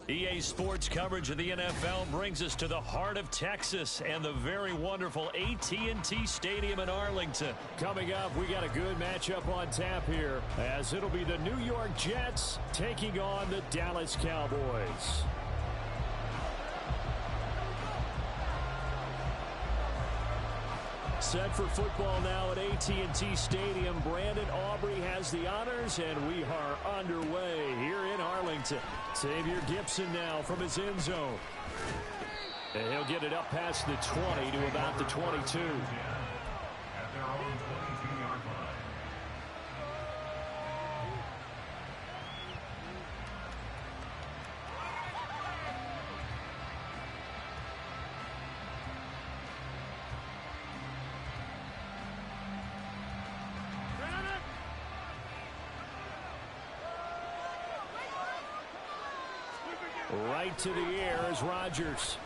EA Sports coverage of the NFL brings us to the heart of Texas and the very wonderful AT&T Stadium in Arlington. Coming up, we got a good matchup on tap here, as it'll be the New York Jets taking on the Dallas Cowboys. Set for football now at AT&T Stadium. Brandon Aubrey has the honors, and we are underway here in Arlington. Xavier Gipson now from his end zone. And he'll get it up past the 20 to about the 22. At their own 22-yard line. Right to the air is Rodgers.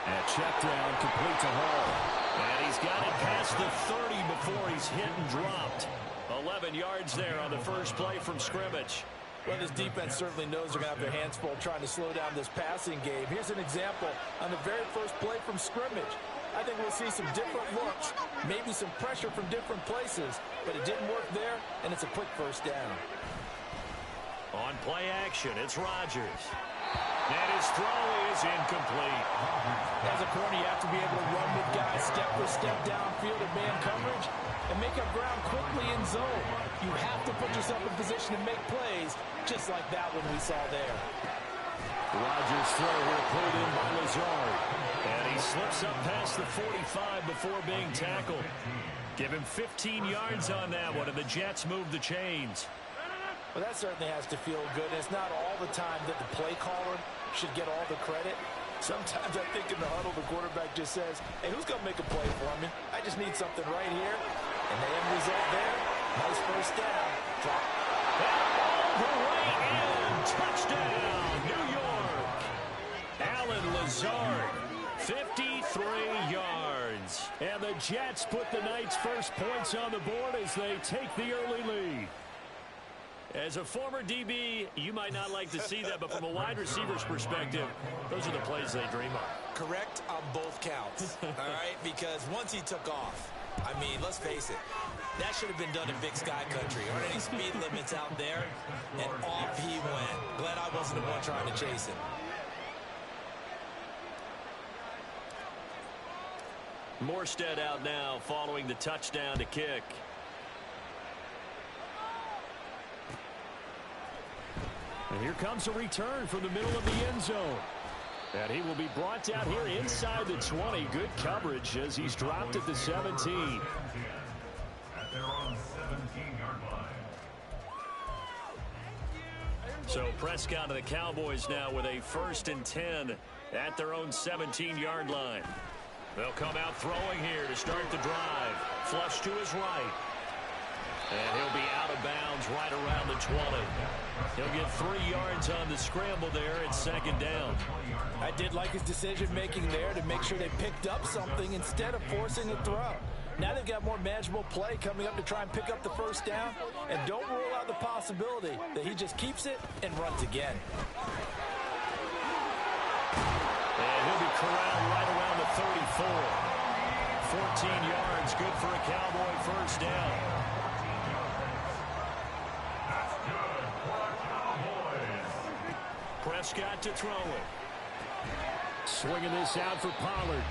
And check down, complete to Hall. And he's got it past the 30 before he's hit and dropped. 11 yards there on the first play from scrimmage. Well, this defense certainly knows they're going to have their hands full trying to slow down this passing game. Here's an example on the very first play from scrimmage. I think we'll see some different looks, maybe some pressure from different places, but it didn't work there, and it's a quick first down. On play action, it's Rodgers. And his throw is incomplete. As a corner, you have to be able to run with guys step for step downfield in man coverage and make up ground quickly in zone. You have to put yourself in position to make plays, just like that one we saw there. Rodgers' throw here pulled in by Lazard. And he slips up past the 45 before being tackled. Give him 15 yards on that one, and the Jets move the chains. Well, that certainly has to feel good. It's not all the time that the play caller should get all the credit. Sometimes I think in the huddle, the quarterback just says, hey, who's going to make a play for me? I just need something right here. And the end result there, nice first down. Drop. All the way in. Touchdown, New York. Allen Lazard, 53 yards. And the Jets put the night's first points on the board as they take the early lead. As a former DB, you might not like to see that, but from a wide receiver's perspective, those are the plays they dream of. Correct on both counts, all right? Because once he took off, I mean, let's face it, that should have been done in Big Sky Country. Aren't any speed limits out there? And off he went. Glad I wasn't the one trying to chase him. Morstead out now following the touchdown to kick. And here comes a return from the middle of the end zone. And he will be brought down here inside the 20. Good coverage as he's dropped at the 17. At their own 17-yard line. So Prescott and the Cowboys now with a 1st and 10 at their own 17-yard line. They'll come out throwing here to start the drive. Flush to his right. And he'll be out of bounds right around the 20. He'll get 3 yards on the scramble there at 2nd down. I did like his decision-making there to make sure they picked up something instead of forcing a throw. Now they've got more manageable play coming up to try and pick up the first down. And don't rule out the possibility that he just keeps it and runs again. And he'll be corralled right around the 34. 14 yards, good for a Cowboy first down. Prescott to throw it. Swinging this out for Pollard.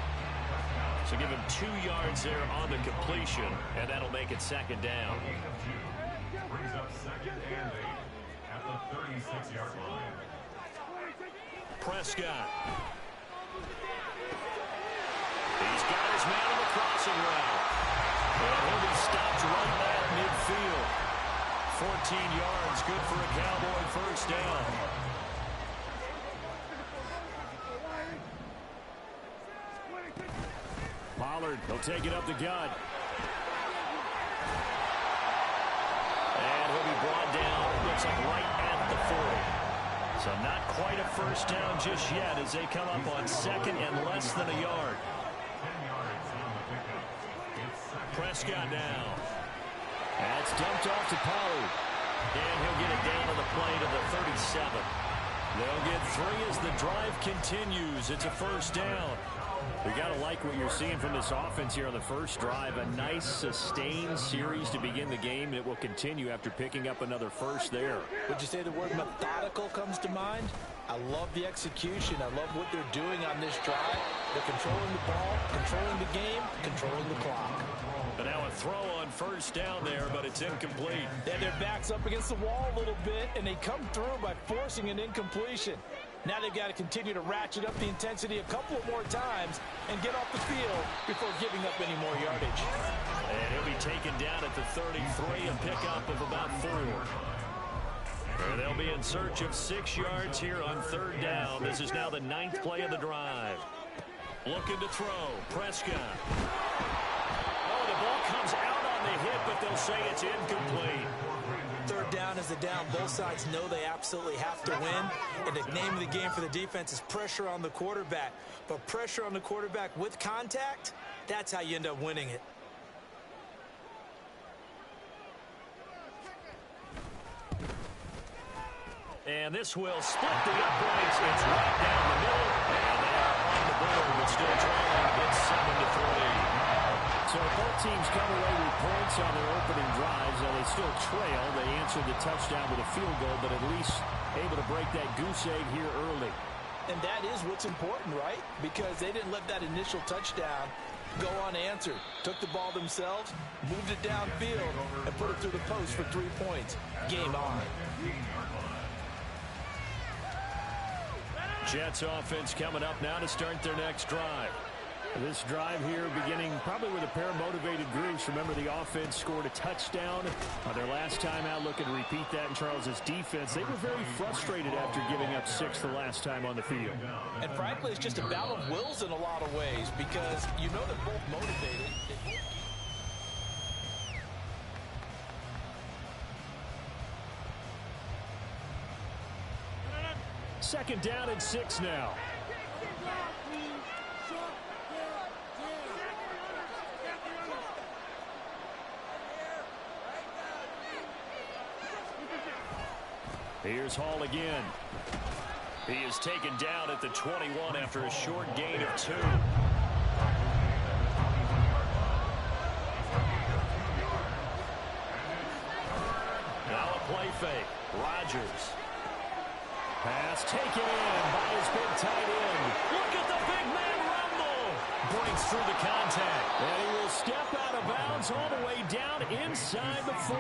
So give him 2 yards there on the completion, and that'll make it 2nd down. Brings up 2nd and 8 at the 36-yard line. Prescott. He's got his man on the crossing route. And he'll be stopped right at midfield. 14 yards, good for a Cowboy first down. Pollard, he'll take it up the gut. And he'll be brought down, looks like right at the 40. So not quite a first down just yet as they come up on 2nd and less than a yard. 10 yards on the pickup. Prescott now. That's dumped off to Pollard. And he'll get it down on the play to the 3 as the drive continues. It's a first down. We got to like what you're seeing from this offense here on the first drive. A nice sustained series to begin the game, and it will continue after picking up another first there. Would you say the word methodical comes to mind? I love the execution. I love what they're doing on this drive. They're controlling the ball, controlling the game, controlling the clock. But now a throw on first down there, but it's incomplete. And their back's up against the wall a little bit, and they come through by forcing an incompletion. Now they've got to continue to ratchet up the intensity a couple of more times and get off the field before giving up any more yardage. And he'll be taken down at the 33, a pickup of about 4. And they'll be in search of 6 yards here on third down. This is now the 9th play of the drive. Looking to throw. Prescott. Oh, the ball comes out on the hit, but they'll say it's incomplete. Third down is the down. Both sides know they absolutely have to win. And the name of the game for the defense is pressure on the quarterback. But pressure on the quarterback with contact, that's how you end up winning it. And this will split the uprights. It's right down the middle. And they are on the board, but still trailing. It's 7-3. So both teams come away with points on their opening drives. Now they still trail. They answered the touchdown with a field goal, but at least able to break that goose egg here early. And that is what's important, right? Because they didn't let that initial touchdown go unanswered. Took the ball themselves, moved it downfield, and put it through the post for 3 points. Game on. Jets offense coming up now to start their next drive. This drive here beginning probably with a pair of motivated groups. Remember, the offense scored a touchdown on their last time out, looking to repeat that in Charles's defense. They were very frustrated after giving up 6 the last time on the field. And frankly, it's just a battle of wills in a lot of ways because you know they're both motivated. Second down and 6 now. Here's Hall again. He is taken down at the 21 after a short gain of 2. Now a play fake. Rodgers. Pass taken in by his big tight end. Look at the big man rumble. Breaks through the contact. And he will step out of bounds all the way down inside the 40.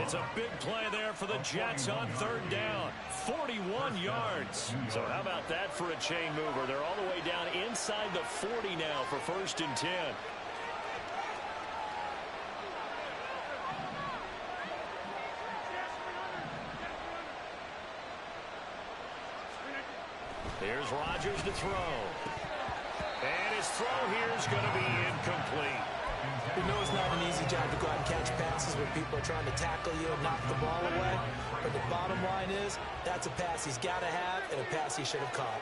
It's a big play there for the Jets on third down. 41 yards. So how about that for a chain mover? They're all the way down inside the 40 now for 1st and 10. Here's Rodgers to throw. And his throw here is going to be incomplete. You know it's not an easy job to go out and catch passes when people are trying to tackle you and knock the ball away. But the bottom line is, that's a pass he's got to have and a pass he should have caught.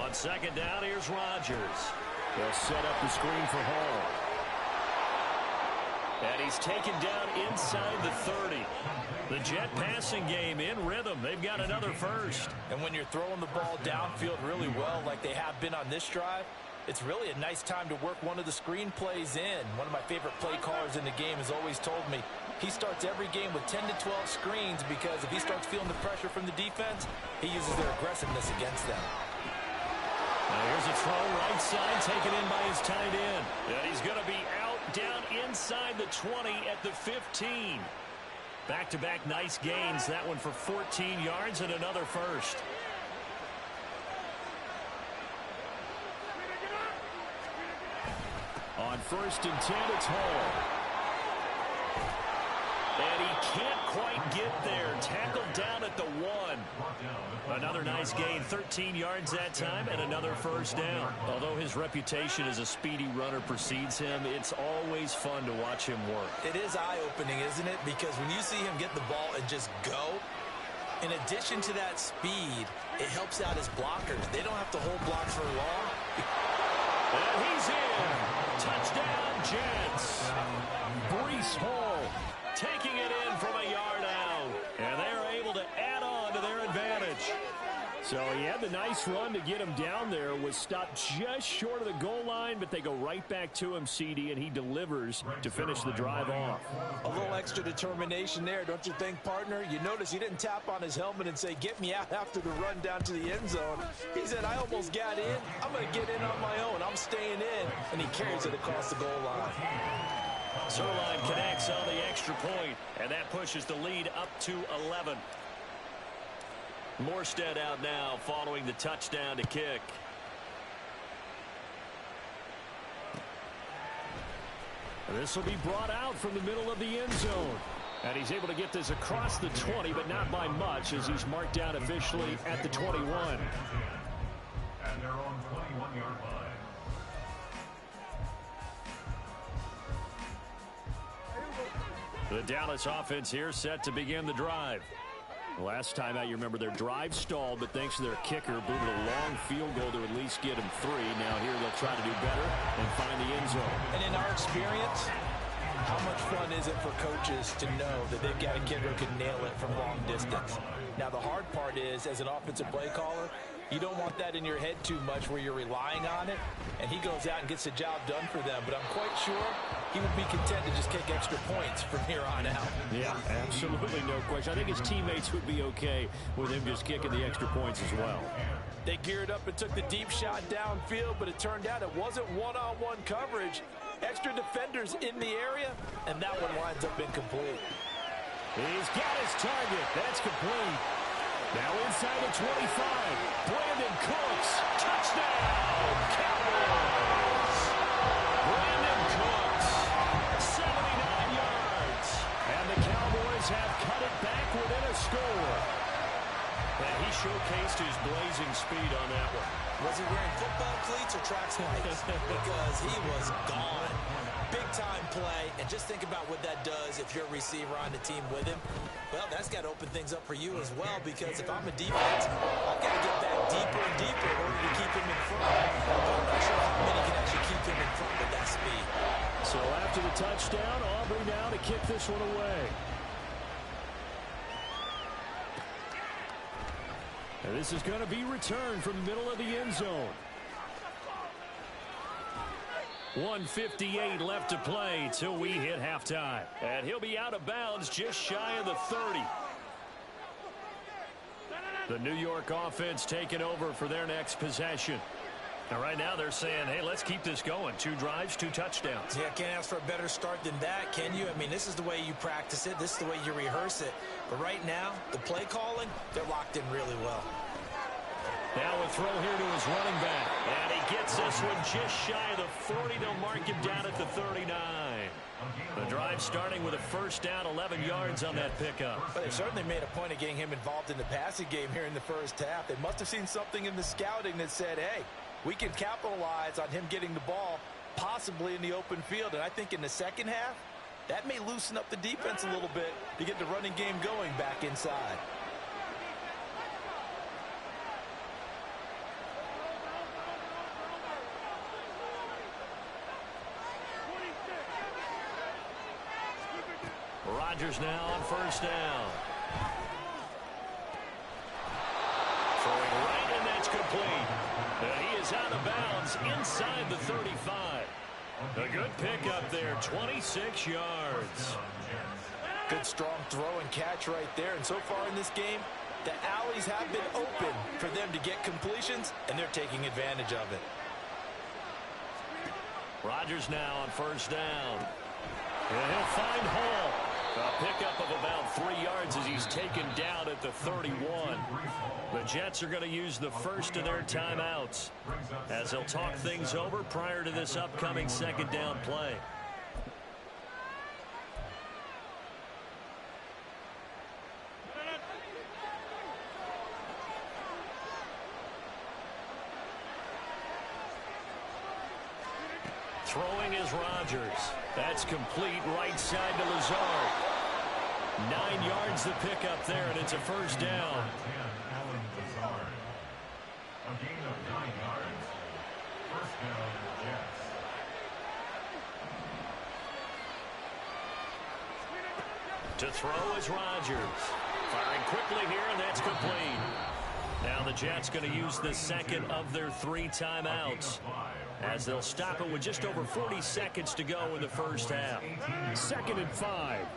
On second down, here's Rodgers. They'll set up the screen for Hall. And he's taken down inside the 30. The Jet passing game in rhythm. They've got another first. And when you're throwing the ball downfield really well like they have been on this drive, it's really a nice time to work one of the screen plays in. One of my favorite play callers in the game has always told me he starts every game with 10 to 12 screens because if he starts feeling the pressure from the defense, he uses their aggressiveness against them. Now here's a throw right side taken in by his tight end. And he's going to be out down inside the 20 at the 15. Back-to-back nice gains. That one for 14 yards and another first. On 1st and 10, it's Hall. And he can't quite get there. Tackled down at the 1. Another nice gain, 13 yards that time, and another first down. Although his reputation as a speedy runner precedes him, it's always fun to watch him work. It is eye-opening, isn't it? Because when you see him get the ball and just go, in addition to that speed, it helps out his blockers. They don't have to hold blocks for long. And he's in. Touchdown, Jets. Breece Hall taking it in from a yard out. And they are able to add on to their advantage. So he had the nice run to get him down there, was stopped just short of the goal line, but they go right back to him, CD, and he delivers to finish the drive off. A little extra determination there, don't you think, partner? You notice he didn't tap on his helmet and say, get me out after the run down to the end zone. He said, I almost got in. I'm going to get in on my own. I'm staying in. And he carries it across the goal line. Zerline connects on the extra point, and that pushes the lead up to 11. Morstead out now following the touchdown to kick. This will be brought out from the middle of the end zone. And he's able to get this across the 20, but not by much, as he's marked down officially at the 21. At their own 21-yard line. The Dallas offense here set to begin the drive. Last time out, you remember their drive stalled, but thanks to their kicker, blew a long field goal to at least get him 3. Now here they'll try to do better and find the end zone. And in our experience, how much fun is it for coaches to know that they've got a kicker who can nail it from long distance? Now, the hard part is, as an offensive play caller, you don't want that in your head too much where you're relying on it, and he goes out and gets the job done for them. But I'm quite sure he would be content to just kick extra points from here on out. Yeah, absolutely no question. I think his teammates would be okay with him just kicking the extra points as well. They geared up and took the deep shot downfield, but it turned out it wasn't one-on-one coverage. Extra defenders in the area, and that one winds up incomplete. He's got his target. That's complete. Now inside the 25. Brandon Cooks. Touchdown, Cowboys. Brandon Cooks, 79 yards. And the Cowboys have cut it back within a score. And he showcased his blazing speed on that one. Was he wearing football cleats or track spikes? Because he was gone. Big-time play, and just think about what that does if you're a receiver on the team with him. Well, that's got to open things up for you as well, because if I'm a defense, I've got to get back deeper and deeper in order to keep him in front. But I'm not sure how many can actually keep him in front with that speed. So after the touchdown, Aubrey now to kick this one away. And this is going to be returned from the middle of the end zone. 1:58 left to play till we hit halftime. And he'll be out of bounds just shy of the 30. The New York offense taking over for their next possession. And right now they're saying, hey, let's keep this going. 2 drives, 2 touchdowns. Yeah, can't ask for a better start than that, can you? I mean, this is the way you practice it. This is the way you rehearse it. But right now, the play calling, they're locked in really well. Now a throw here to his running back. And he gets this one just shy of the 40. They'll mark him down at the 39. The drive starting with a first down, 11 yards on that pickup. But they certainly made a point of getting him involved in the passing game here in the first half. They must have seen something in the scouting that said, hey, we can capitalize on him getting the ball possibly in the open field. And I think in the second half, that may loosen up the defense a little bit to get the running game going back inside. Rodgers now on first down. Throwing right, and that's complete. And he is out of bounds inside the 35. A good pickup there, 26 yards. Good strong throw and catch right there. And so far in this game, the alleys have been open for them to get completions, and they're taking advantage of it. Rodgers now on first down. And he'll find Hall. A pickup of about 3 yards as he's taken down at the 31. The Jets are going to use the first of their timeouts as they'll talk things over prior to this upcoming second down play. Throwing is Rodgers. That's complete right side to Lazard. 9 yards the pickup there, and it's a first down. A gain of 9 yards. First down, Jets. To throw is Rodgers. Firing quickly here, and that's complete. Now the Jets going to use the second of their 3 timeouts, as they'll stop it with just over 40 seconds to go in the first half. 2nd and 5.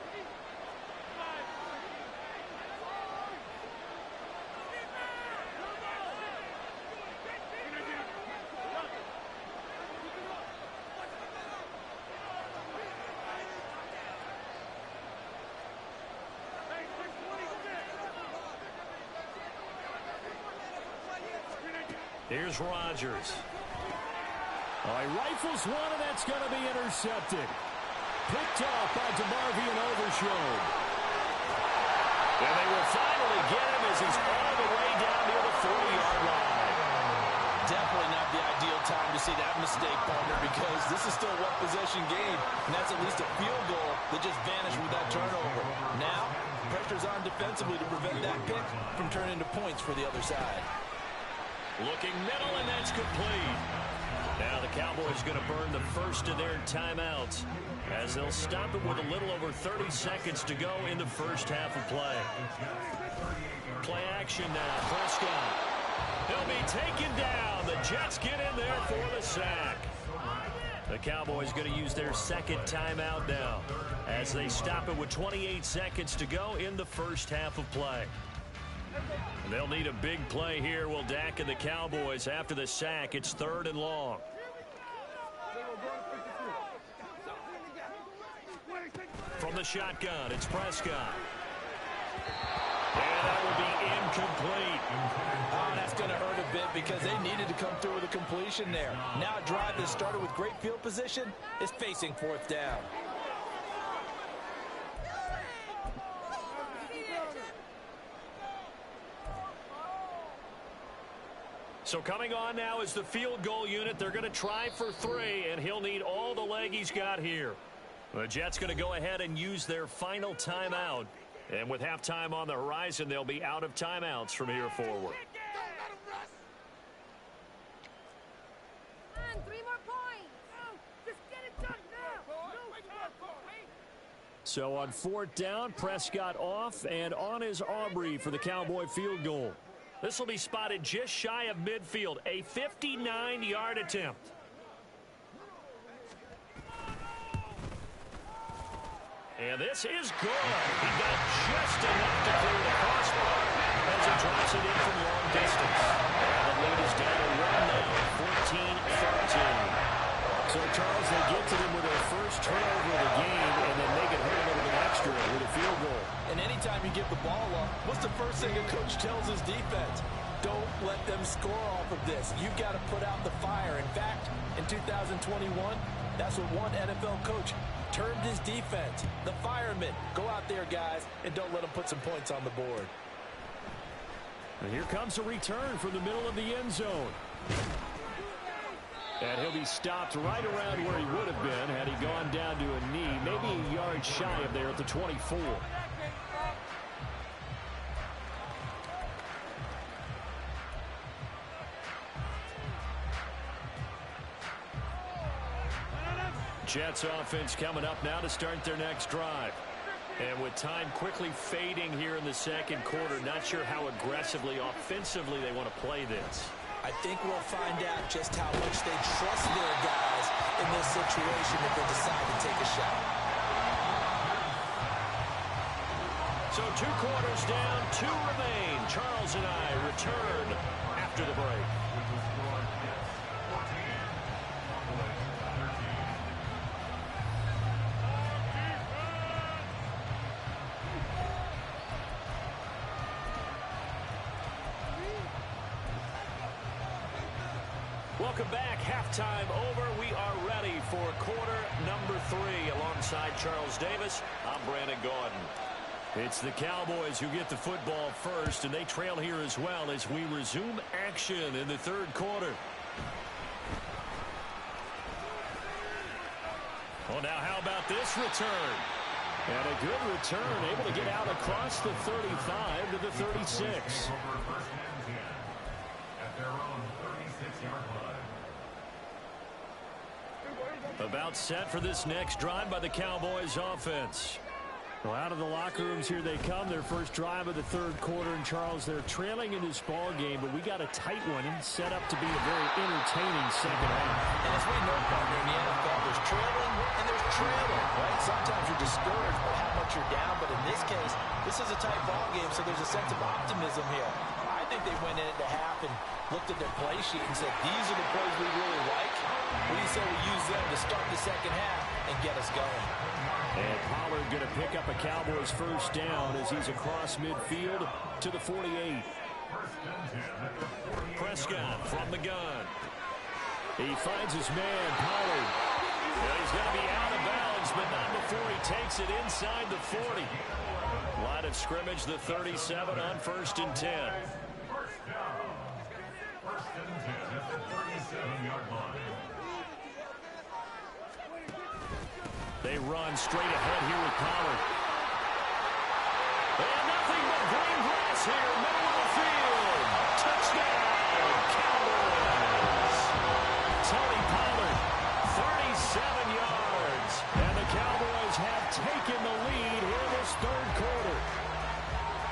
Here's Rodgers. Oh, he rifles one, and that's going to be intercepted. Picked off by DeMarvion Overshown. And they will finally get him as he's all the way down near the 40-yard line. Definitely not the ideal time to see that mistake, partner, because this is still a one-possession game, and that's at least a field goal that just vanished with that turnover. Now, pressure's on defensively to prevent that pick from turning into points for the other side. Looking middle, and that's complete. Now the Cowboys going to burn the first of their timeouts, as they'll stop it with a little over 30 seconds to go in the first half of play. Play action now. Prescott. He'll be taken down. The Jets get in there for the sack. The Cowboys going to use their second timeout now, as they stop it with 28 seconds to go in the first half of play. They'll need a big play here, will Dak and the Cowboys. After the sack, it's 3rd and long. From the shotgun, it's Prescott. And that will be incomplete. Oh, that's going to hurt a bit because they needed to come through with a completion there. Now a drive that started with great field position is facing 4th down. So coming on now is the field goal unit. They're going to try for 3, and he'll need all the leg he's got here. The Jets going to go ahead and use their final timeout. And with halftime on the horizon, they'll be out of timeouts from here forward. Come on, 3 more points. Just get it done now. So on 4th down, Prescott off, and on is Aubrey for the Cowboy field goal. This will be spotted just shy of midfield, a 59-yard attempt. And this is good. He got just enough to clear the crossbar as he drops it in from long distance. And the lead is down to 1 now, 14-13. So, Charles, they get to them with their first turnover of the game, and then make it hurt a little bit extra with a field goal. And anytime you give the ball up, what's the first thing a coach tells his defense? Don't let them score off of this. You've got to put out the fire. In fact, in 2021, that's what one NFL coach termed his defense. The firemen. Go out there, guys, and don't let them put some points on the board. And here comes a return from the middle of the end zone. And he'll be stopped right around where he would have been had he gone down to a knee, maybe a yard shy of there at the 24. Jets offense coming up now to start their next drive. And with time quickly fading here in the second quarter, not sure how aggressively, offensively they want to play this. I think we'll find out just how much they trust their guys in this situation if they decide to take a shot. So 2 quarters down, 2 remain. Charles and I return after the break. Welcome back. Halftime over. We are ready for quarter number 3. Alongside Charles Davis, I'm Brandon Gaudin. It's the Cowboys who get the football first, and they trail here as well as we resume action in the third quarter. Well, now how about this return? And a good return, able to get out across the 35 to the 36. About set for this next drive by the Cowboys offense. Well, out of the locker rooms here they come. Their first drive of the third quarter. And, Charles, they're trailing in this ball game, but we got a tight one and set up to be a very entertaining second half. And as we know, partner, in the NFL, there's trailing and there's trailing, right? Sometimes you're discouraged by how much you're down, but in this case, this is a tight ball game, so there's a sense of optimism here. I think they went in at the half and looked at their play sheet and said, these are the plays we really like. What do you say we use them to start the second half and get us going? And Pollard going to pick up a Cowboys first down as he's across midfield to the 48. Prescott from the gun. He finds his man, Pollard. Well, he's going to be out of bounds, but not before he takes it inside the 40. Line of scrimmage, the 37 on 1st and 10. First down. 1st and 10 at the 37-yard line. They run straight ahead here with Pollard. And nothing but green grass here, middle of the field. Touchdown, Cowboys. Tony Pollard, 37 yards. And the Cowboys have taken the lead here this third quarter.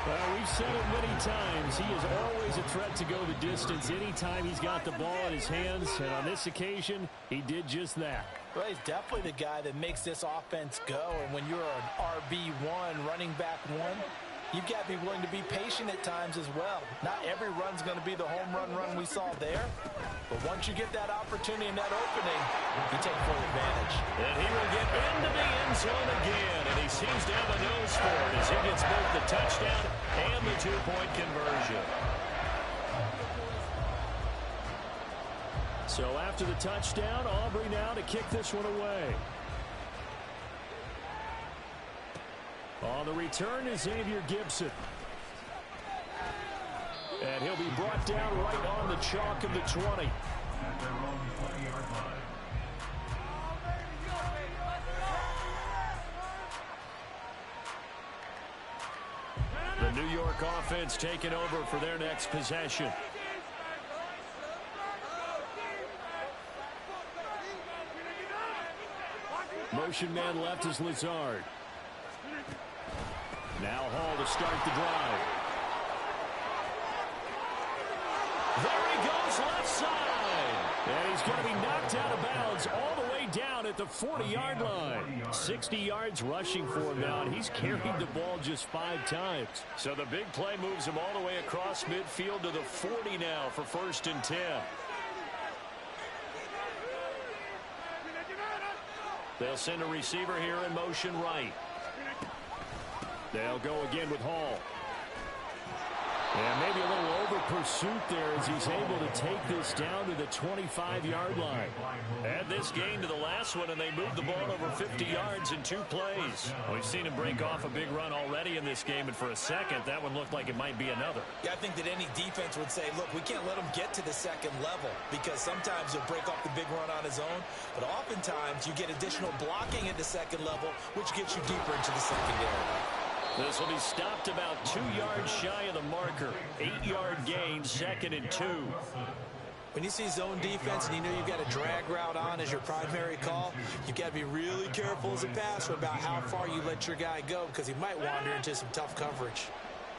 Well, we've said it many times. He is always a threat to go the distance anytime he's got the ball in his hands. And on this occasion, he did just that. Well, he's definitely the guy that makes this offense go. And when you're an RB1, running back one, you've got to be willing to be patient at times as well. Not every run's going to be the home run we saw there. But once you get that opportunity and that opening, you take full advantage. And he will get into the end zone again. And he seems to have a nose for it as he gets both the touchdown and the two-point conversion. So after the touchdown, Aubrey now to kick this one away. On the return is Xavier Gibson. And he'll be brought down right on the chalk of the 20. At their own 20-yard line. The New York offense taking over for their next possession. Motion man left is Lazard. Now Hall to start the drive. There he goes, left side. And he's going to be knocked out of bounds all the way down at the 40-yard line. 60 yards rushing for him now, and he's carried the ball just 5 times. So the big play moves him all the way across midfield to the 40 now for 1st and 10. They'll send a receiver here in motion right. They'll go again with Hall. And maybe a little over pursuit there as he's able to take this down to the 25-yard line. Add this game to the last one, and they moved the ball over 50 yards in 2 plays. We've seen him break off a big run already in this game, and for a second, that one looked like it might be another. Yeah, I think that any defense would say, look, we can't let him get to the second level because sometimes he'll break off the big run on his own, but oftentimes you get additional blocking at the second level, which gets you deeper into the secondary. This will be stopped about 2 yards shy of the marker. 8-yard gain, 2nd and 2. When you see zone defense and you know you've got a drag route on as your primary call, you've got to be really careful as a passer about how far you let your guy go because he might wander into some tough coverage.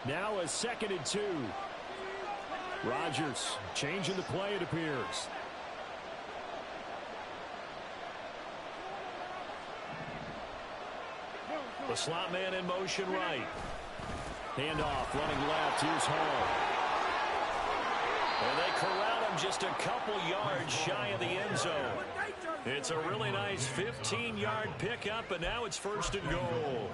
Now a 2nd and 2. Rodgers changing the play, it appears. The slot man in motion right. Handoff, running left. Here's Hall. And they corral him just a couple yards shy of the end zone. It's a really nice 15-yard pickup, and now it's 1st and goal.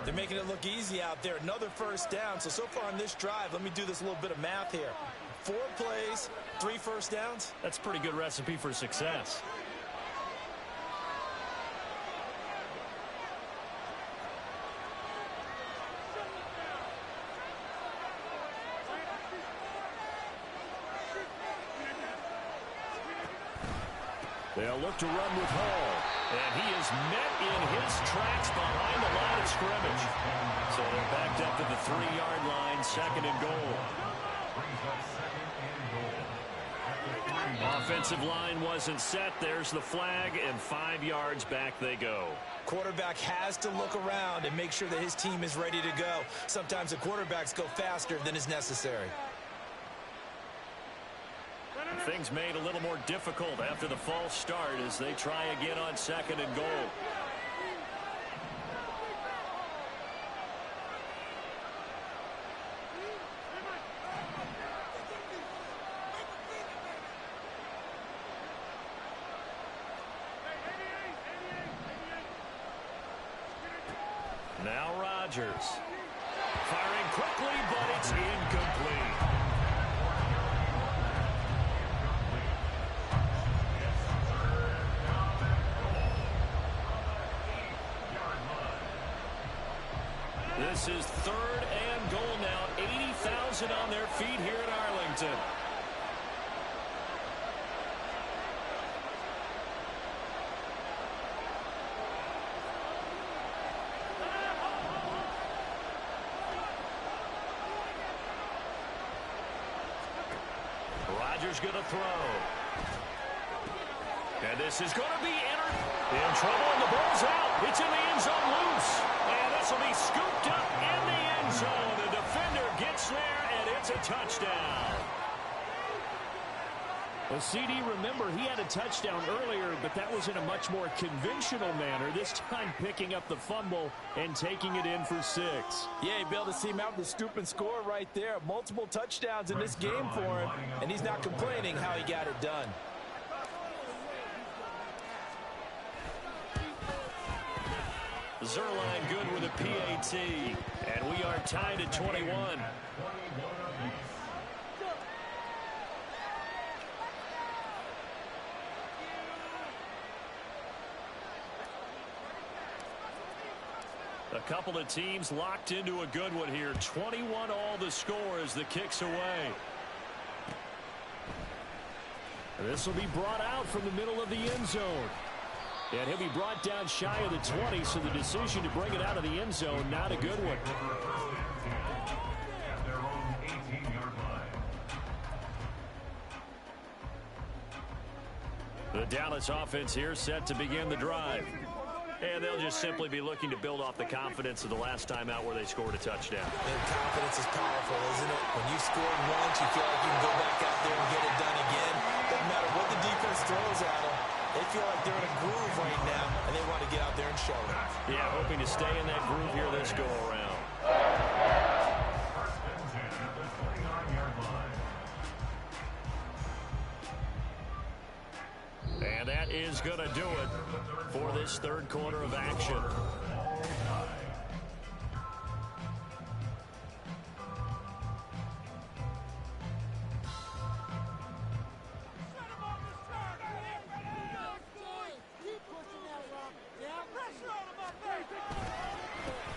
They're making it look easy out there. Another first down. So far on this drive, let me do this little bit of math here. 4 plays, 3 first downs. That's a pretty good recipe for success. They'll look to run with Hall. And he is met in his tracks behind the line of scrimmage. So they're backed up to the 3-yard line, 2nd and goal. Brings up 2nd and goal. At Offensive line wasn't set. There's the flag, and 5 yards back they go. Quarterback has to look around and make sure that his team is ready to go. Sometimes the quarterbacks go faster than is necessary. Things made a little more difficult after the false start as they try again on 2nd and goal. Now Rodgers. Firing quickly, but it's incomplete. This is 3rd and goal now. 80,000 on their feet here in Arlington. Rodgers going to throw. And this is going to be entered. In trouble, and the ball's out. It's in the end zone loose. And this will be scooped up in the end zone. The defender gets there, and it's a touchdown. Well, CD, remember, he had a touchdown earlier, but that was in a much more conventional manner. This time picking up the fumble and taking it in for 6. Yeah, you be able to see him out the scoop and score right there. Multiple touchdowns in this game for him, and he's not complaining how he got it done. Zerline good with a PAT, and we are tied at 21. A couple of teams locked into a good one here. 21 all the score as the kick's away. This will be brought out from the middle of the end zone. And he'll be brought down shy of the 20, so the decision to bring it out of the end zone, not a good one. At their own 18-yard line. The Dallas offense here set to begin the drive. And they'll just simply be looking to build off the confidence of the last time out where they scored a touchdown. And confidence is powerful, isn't it? When you scored once, you feel like you can go back out there and get it done again. Doesn't matter what the defense throws at them. They feel like they're in a groove right now, and they want to get out there and show it. Yeah, hoping to stay in that groove here this go-around. First and 10 at the 29-yard line. And that is going to do it for this third quarter of action.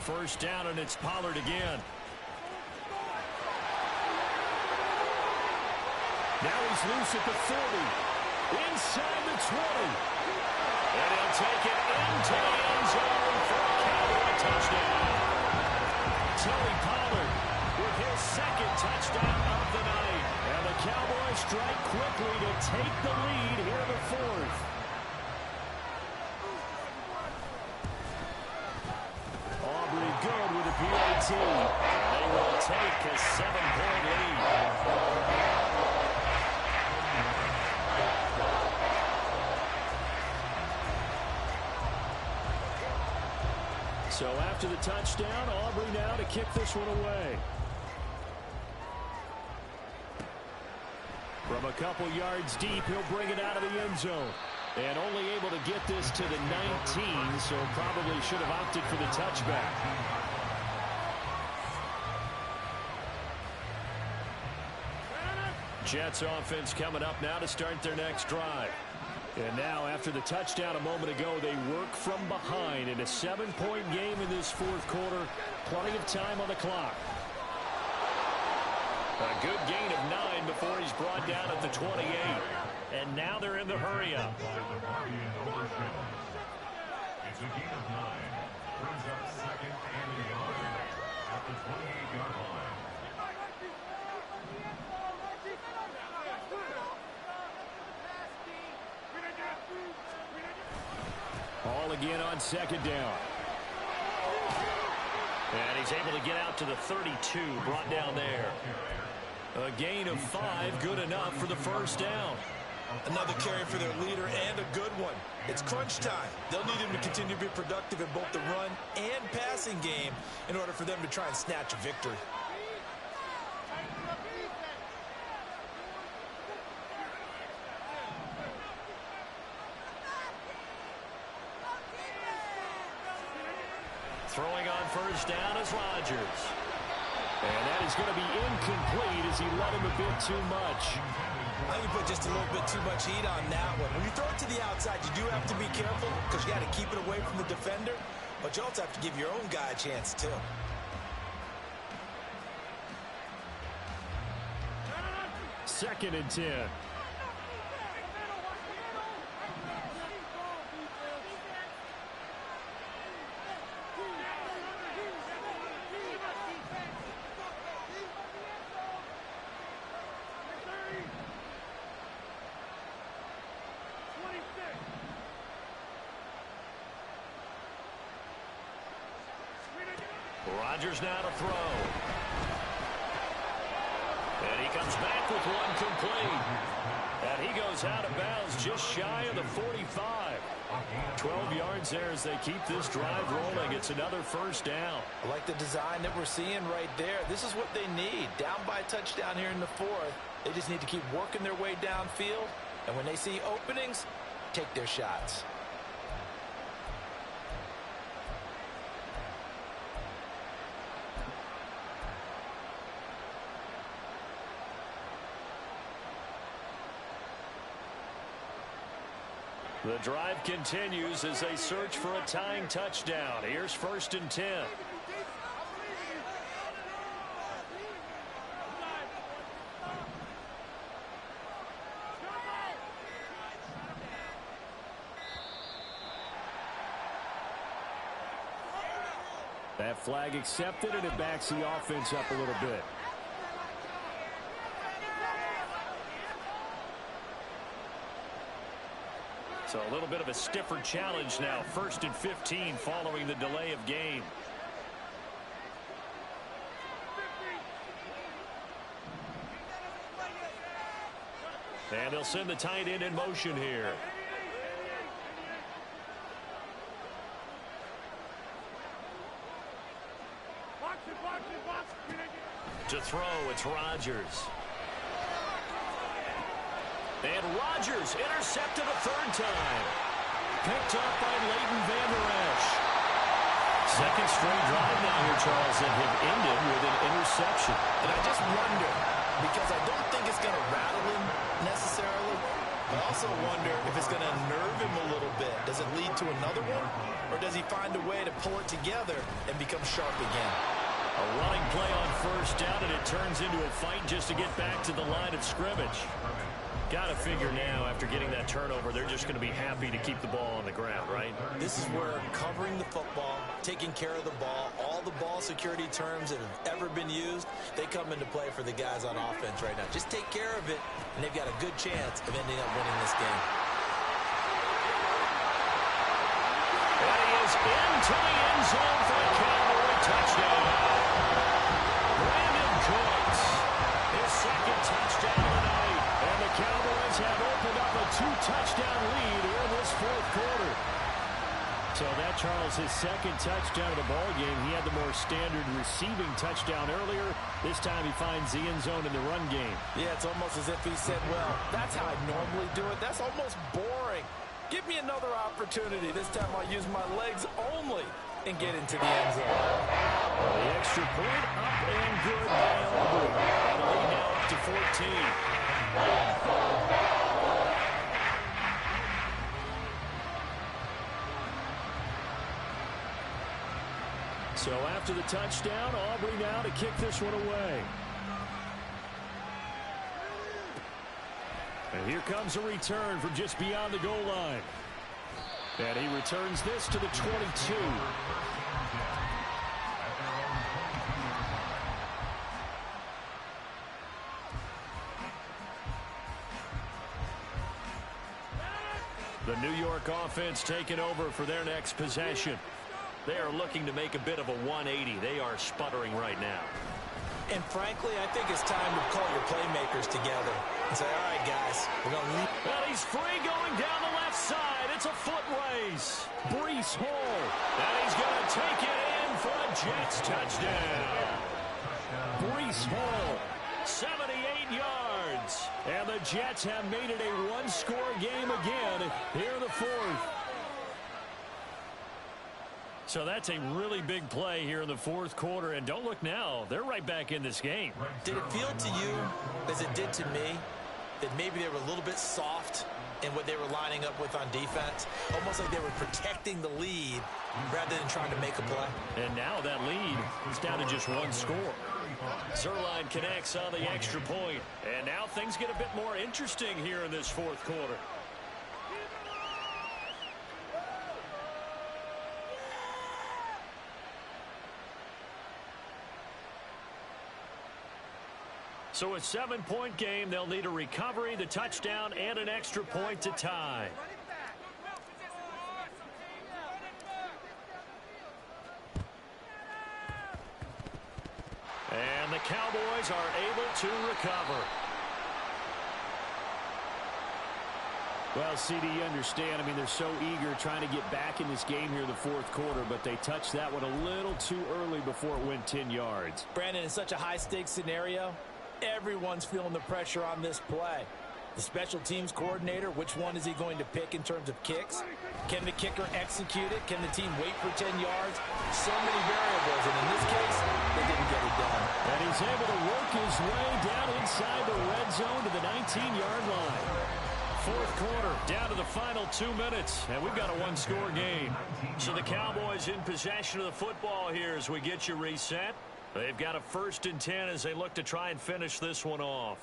First down, and it's Pollard again. Now he's loose at the 40. Inside the 20. And he'll take it into the end zone for a Cowboy touchdown. Tony Pollard with his second touchdown of the night. And the Cowboys strike quickly to take the lead here in the 4th. Aubrey good with a PAT. They will take a 7-point lead. So after the touchdown, Aubrey now to kick this one away. From a couple yards deep, he'll bring it out of the end zone. And only able to get this to the 19, so probably should have opted for the touchback. Jets offense coming up now to start their next drive. And now, after the touchdown a moment ago, they work from behind in a 7-point game in this 4th quarter. Plenty of time on the clock. A good gain of 9 before he's brought down at the 28. And now they're in the hurry-up. It's a gain of 9. Brings up 2nd and a yard at the 28-yard line. on second down. And he's able to get out to the 32, brought down there. A gain of 5, good enough for the first down. Another carry for their leader and a good one. It's crunch time. They'll need him to continue to be productive in both the run and passing game in order for them to try and snatch a victory. Throwing on first down is Rodgers. And that is going to be incomplete as he let him a bit too much. I think you put just a little bit too much heat on that one. When you throw it to the outside, you do have to be careful because you got to keep it away from the defender, but you also have to give your own guy a chance too. Second and 10. Rodgers now to throw. And he comes back with one complete. And he goes out of bounds just shy of the 45. 12 yards there as they keep this drive rolling. It's another first down. I like the design that we're seeing right there. This is what they need. Down by a touchdown here in the fourth. They just need to keep working their way downfield. And when they see openings, take their shots. The drive continues as they search for a tying touchdown. Here's first and 10. That flag accepted, and it backs the offense up a little bit. So a little bit of a stiffer challenge now. First and 15 following the delay of game. And they'll send the tight end in motion here. To throw, it's Rodgers. And Rodgers intercepted a third time. Picked up by Leighton Vander Esch. Second straight drive now here, Charles, that have ended with an interception. And I just wonder, because I don't think it's going to rattle him necessarily, I also wonder if it's going to unnerve him a little bit. Does it lead to another one? Or does he find a way to pull it together and become sharp again? A running play on first down, and it turns into a fight just to get back to the line of scrimmage. Got to figure now, after getting that turnover, they're just going to be happy to keep the ball on the ground, right? This is where covering the football, taking care of the ball, all the ball security terms that have ever been used, they come into play for the guys on offense right now. Just take care of it, and they've got a good chance of ending up winning this game. And he is into the end zone for a Cowboy touchdown. Brandon Cooks, his second touchdown tonight. And the Cowboys have opened up a 2-touchdown lead here in this fourth quarter. So that, Charles, his second touchdown of the ball game. He had the more standard receiving touchdown earlier. This time he finds the end zone in the run game. Yeah, it's almost as if he said, well, that's how I normally do it. That's almost boring. Give me another opportunity. This time I'll use my legs only and get into the end zone. The extra point up and good by Aubrey. And the lead now up to 14. So after the touchdown, Aubrey now to kick this one away. And here comes a return from just beyond the goal line. And he returns this to the 22. The New York offense taking over for their next possession. They are looking to make a bit of a 180. They are sputtering right now. And frankly, I think it's time to call your playmakers together and say, all right, guys, we're going to leave. Well, he's free going down the left side. It's a foot race. Breece Hall. And he's going to take it in for a Jets touchdown. Breece Hall, 78 yards. And the Jets have made it a one-score game again here in the fourth. So that's a really big play here in the fourth quarter. And don't look now. They're right back in this game. Did it feel to you, as it did to me, that maybe they were a little bit soft in what they were lining up with on defense? Almost like they were protecting the lead rather than trying to make a play. And now that lead is down to just one score. Zerline connects on the extra point. And now things get a bit more interesting here in this fourth quarter. So a 7-point game. They'll need a recovery, the touchdown, and an extra point to tie. And the Cowboys are able to recover. Well, CD, you understand. I mean, they're so eager trying to get back in this game here in the fourth quarter, but they touched that one a little too early before it went 10 yards. Brandon, in such a high-stakes scenario, everyone's feeling the pressure on this play. The special teams coordinator, which one is he going to pick in terms of kicks? Can the kicker execute it? Can the team wait for 10 yards? So many variables, and in this case, they didn't get it done. And he's able to work his way down inside the red zone to the 19-yard line. Fourth quarter, down to the final 2 minutes, and we've got a one-score game. So the Cowboys in possession of the football here as we get you reset. They've got a 1st and 10 as they look to try and finish this one off.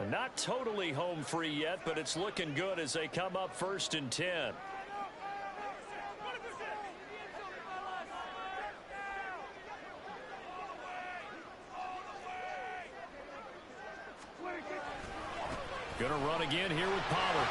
Not totally home free yet, but it's looking good as they come up 1st and 10. Going to run again here with Pollard.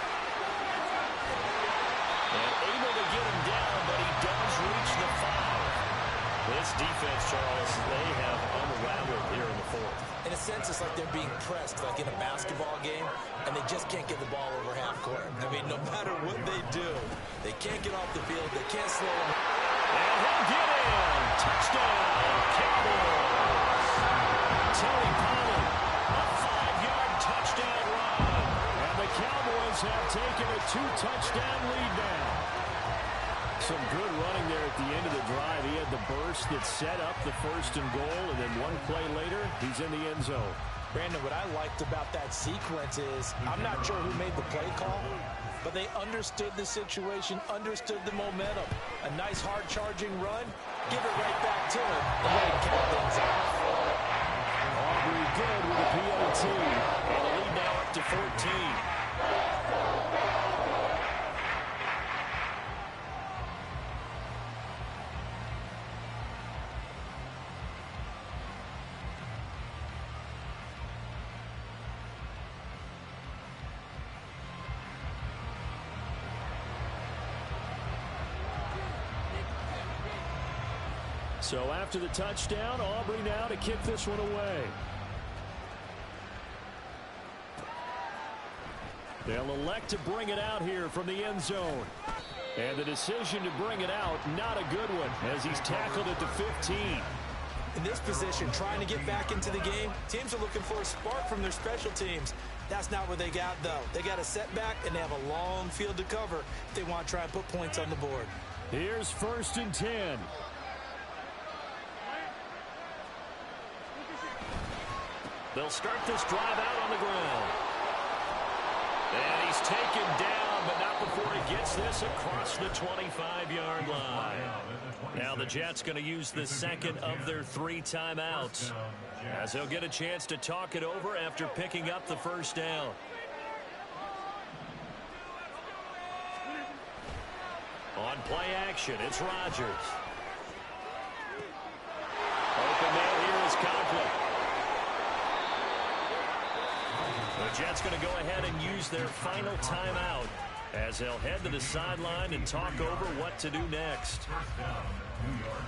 And able to get him down, but he does reach the 5. This defense, Charles, they have unraveled here in the fourth. In a sense, it's like they're being pressed, like in a basketball game, and they just can't get the ball over half court. I mean, no matter what they do, they can't get off the field. They can't slow them. And he'll get in. Touchdown, Cowboys. Tony Pollard, a 5-yard touchdown run. And the Cowboys have taken a 2-touchdown lead now. Some good running there at the end of the drive. He had the burst that set up the 1st and goal, and then one play later, he's in the end zone. Brandon, what I liked about that sequence is I'm not sure who made the play call, but they understood the situation, understood the momentum. A nice hard-charging run, give it right back to him, and let him count things off. Aubrey good with a PAT. And the lead now up to 14. So after the touchdown, Aubrey now to kick this one away. They'll elect to bring it out here from the end zone. And the decision to bring it out, not a good one, as he's tackled at the 15. In this position, trying to get back into the game, teams are looking for a spark from their special teams. That's not what they got, though. They got a setback, and they have a long field to cover if they want to try and put points on the board. Here's 1st and 10. They'll start this drive out on the ground. And he's taken down, but not before he gets this across the 25-yard line. Now the Jets going to use the second of their 3 timeouts, as they'll get a chance to talk it over after picking up the 1st down. On play action, it's Rodgers. Open man here is Conklin. Detroit's going to go ahead and use their final timeout as they'll head to the sideline and talk over what to do next. First down, New York.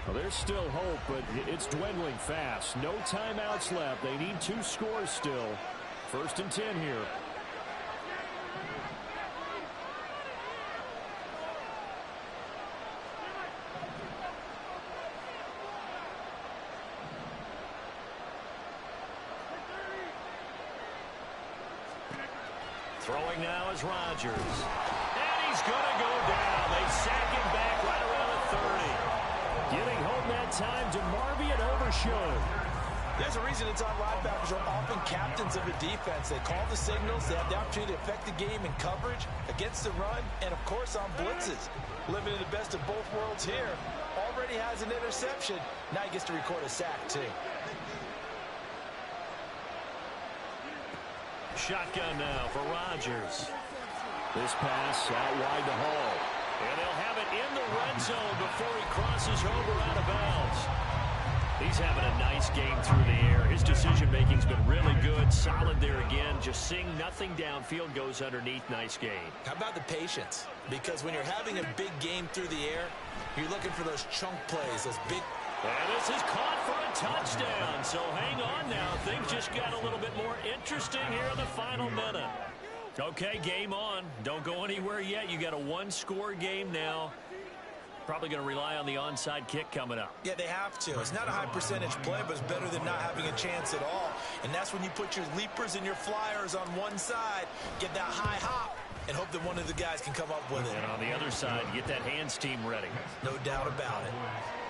Well, there's still hope, but it's dwindling fast. No timeouts left. They need 2 scores still. 1st and 10 here. Throwing now is Rodgers. And he's going to go down. They sack him back right around the 30. Getting home that time to Marvian Overshown. There's a reason it's on linebackers are often captains of a defense. They call the signals. They have the opportunity to affect the game in coverage, against the run, and, of course, on blitzes. Living in the best of both worlds here. Already has an interception. Now he gets to record a sack, too. Shotgun now for Rodgers. This pass out wide to Hall. And they'll have it in the red zone before he crosses over out of bounds. He's having a nice game through the air. His decision-making's been really good. Solid there again. Just seeing nothing downfield, goes underneath. Nice game. How about the patience? Because when you're having a big game through the air, you're looking for those chunk plays, those big... And this is caught for a touchdown. So hang on now. Things just got a little bit more interesting here in the final minute. Okay, game on. Don't go anywhere yet. You got a 1-score game now. Probably going to rely on the onside kick coming up. Yeah, they have to. It's not a high percentage play, but it's better than not having a chance at all. And that's when you put your leapers and your flyers on one side, get that high hop, and hope that one of the guys can come up with it. And on the other side, get that hands team ready. No doubt about it.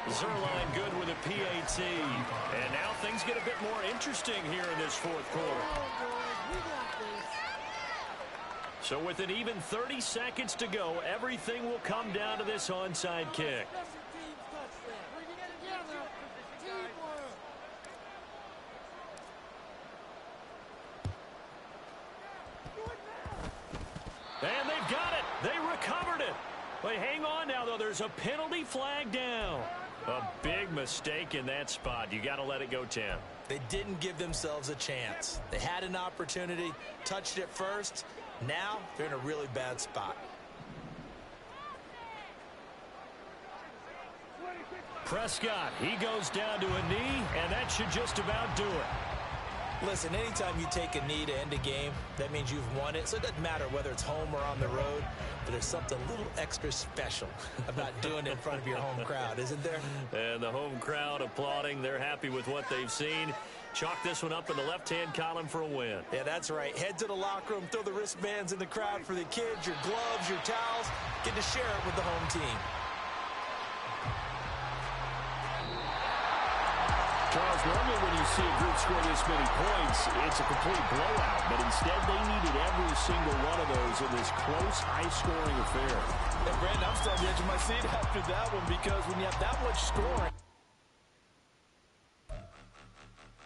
Zerline good with a PAT. And now things get a bit more interesting here in this 4th quarter. So with an even 30 seconds to go, everything will come down to this onside kick. And they've got it. They recovered it. But hang on now, though. There's a penalty flag down. A big mistake in that spot. You got to let it go 10. They didn't give themselves a chance. They had an opportunity, touched it first. Now they're in a really bad spot. Prescott, he goes down to a knee, and that should just about do it. Listen, anytime you take a knee to end a game, that means you've won it. So it doesn't matter whether it's home or on the road, but there's something a little extra special about doing it in front of your home crowd, isn't there? And the home crowd applauding. They're happy with what they've seen. Chalk this one up in the left-hand column for a win. Yeah, that's right. Head to the locker room, throw the wristbands in the crowd for the kids, your gloves, your towels. Get to share it with the home team. Charles, normally when you see a group score this many points, it's a complete blowout. But instead, they needed every single one of those in this close, high-scoring affair. And Brandon, I'm still on the edge of my seat after that one because when you have that much scoring,